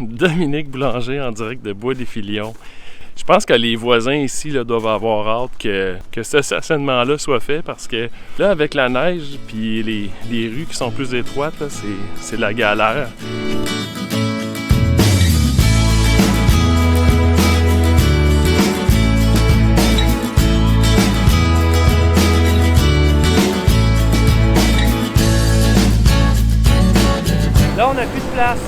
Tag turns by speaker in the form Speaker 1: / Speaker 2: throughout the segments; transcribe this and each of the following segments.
Speaker 1: Dominique Boulanger en direct de Bois-des-Filions. Je pense que les voisins ici là, doivent avoir hâte que ce stationnement-là soit fait parce que là, avec la neige puis les rues qui sont plus étroites, là, c'est la galère.
Speaker 2: Là, on n'a plus de place.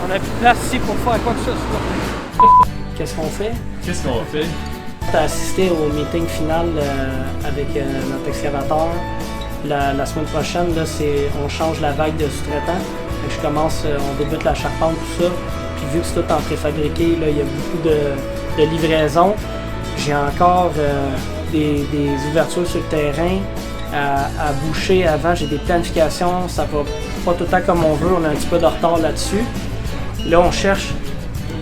Speaker 2: On n'a plus de place ici pour faire quoi que ce soit. Qu'est-ce qu'on fait?
Speaker 1: Qu'est-ce qu'on fait?
Speaker 2: On a assisté au meeting final avec notre excavateur. La semaine prochaine, là, on change la vague de sous-traitants. On débute la charpente, tout ça. Puis vu que c'est tout en préfabriqué, là, il y a beaucoup de livraisons. J'ai encore des ouvertures sur le terrain à boucher avant. J'ai des planifications, ça va pas tout le temps comme on veut, on a un petit peu de retard là-dessus. Là, on cherche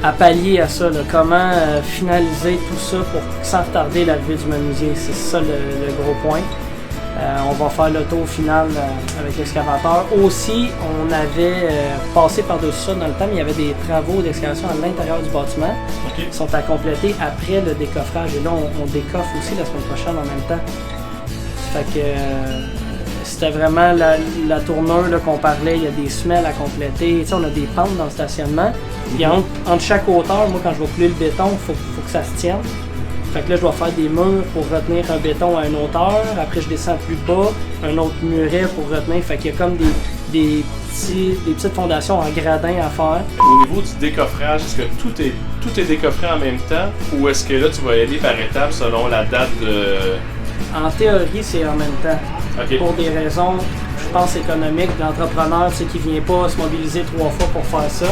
Speaker 2: à pallier à ça, là, comment finaliser tout ça pour sans retarder l'arrivée du menuisier. C'est ça le gros point. On va faire le tour final avec l'excavateur. Aussi, on avait passé par-dessus ça dans le temps, mais il y avait des travaux d'excavation à l'intérieur du bâtiment qui sont à compléter après le décoffrage. Et là, on décoffre aussi la semaine prochaine en même temps. Fait que c'était vraiment la tournure là, qu'on parlait, il y a des semelles à compléter. On a des pentes dans le stationnement. Puis entre chaque hauteur, moi quand je vais couler le béton, il faut que ça se tienne. Fait que là, je dois faire des murs pour retenir un béton à une hauteur. Après, je descends plus bas, un autre muret pour retenir. Fait qu'il y a comme des petites fondations en gradin à faire.
Speaker 1: Au niveau du décoffrage, est-ce que tout est décoffré en même temps ou est-ce que là, tu vas y aller par étapes selon la date de...
Speaker 2: En théorie, c'est en même temps.
Speaker 1: Okay.
Speaker 2: Pour des raisons, je pense, économiques. L'entrepreneur, qui ne vient pas se mobiliser 3 fois pour faire ça.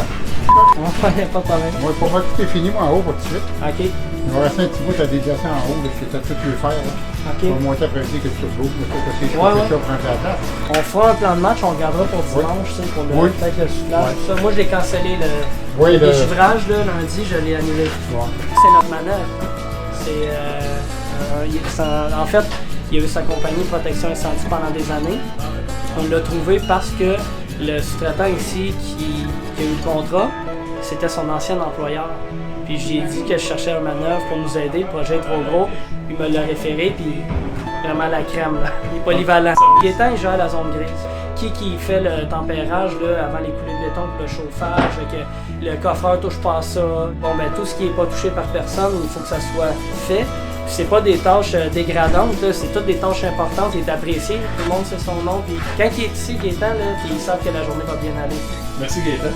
Speaker 2: On ne pas de problème.
Speaker 3: Moi, pour moi, tout est fini, moi, en haut, pas tout de suite.
Speaker 2: OK.
Speaker 3: Il va rester un petit bout à déplacer en haut, parce que tu as tout pu faire. Là.
Speaker 2: OK.
Speaker 3: On va monter après le que tu bouges, parce que c'est
Speaker 2: Ouais.
Speaker 3: ça pour un place.
Speaker 2: On fera un plan de match, on regardera pour dimanche, pour peut-être le soufflage. Tout ça. Moi, je l'ai cancellé le givrage, lundi, je l'ai annulé. Ouais. C'est notre manœuvre. En fait, il y a eu sa compagnie de protection incendie pendant des années. On l'a trouvé parce que le sous-traitant ici qui a eu le contrat, c'était son ancien employeur. Puis j'ai dit que je cherchais un manœuvre pour nous aider, le projet est trop gros. Il me l'a référé, puis vraiment la crème, là. Il est polyvalent. Gaétan, il gère la zone grise. Qui fait le tempérage là, avant les coulées de béton pour le chauffage, que le coffreur touche pas à ça. Bon, ben tout ce qui n'est pas touché par personne, il faut que ça soit fait. C'est pas des tâches dégradantes, là, c'est toutes des tâches importantes, il est apprécié, tout le monde sait son nom. Puis quand il est ici, Gaétan, là, puis ils savent que la journée va bien aller.
Speaker 1: Merci Gaétan.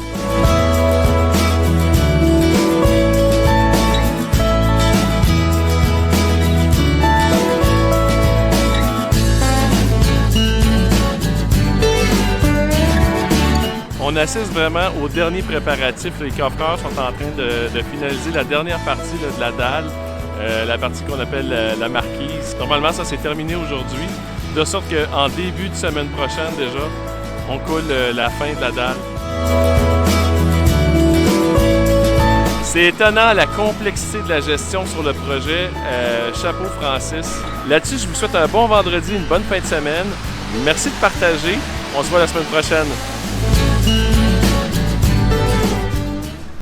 Speaker 1: On assiste vraiment aux derniers préparatifs. Les coffreurs sont en train de finaliser la dernière partie là, de la dalle. La partie qu'on appelle la marquise. Normalement, ça s'est terminé aujourd'hui, de sorte qu'en début de semaine prochaine déjà, on coule la fin de la dalle. C'est étonnant la complexité de la gestion sur le projet. Chapeau Francis. Là-dessus, je vous souhaite un bon vendredi, une bonne fin de semaine. Merci de partager. On se voit la semaine prochaine.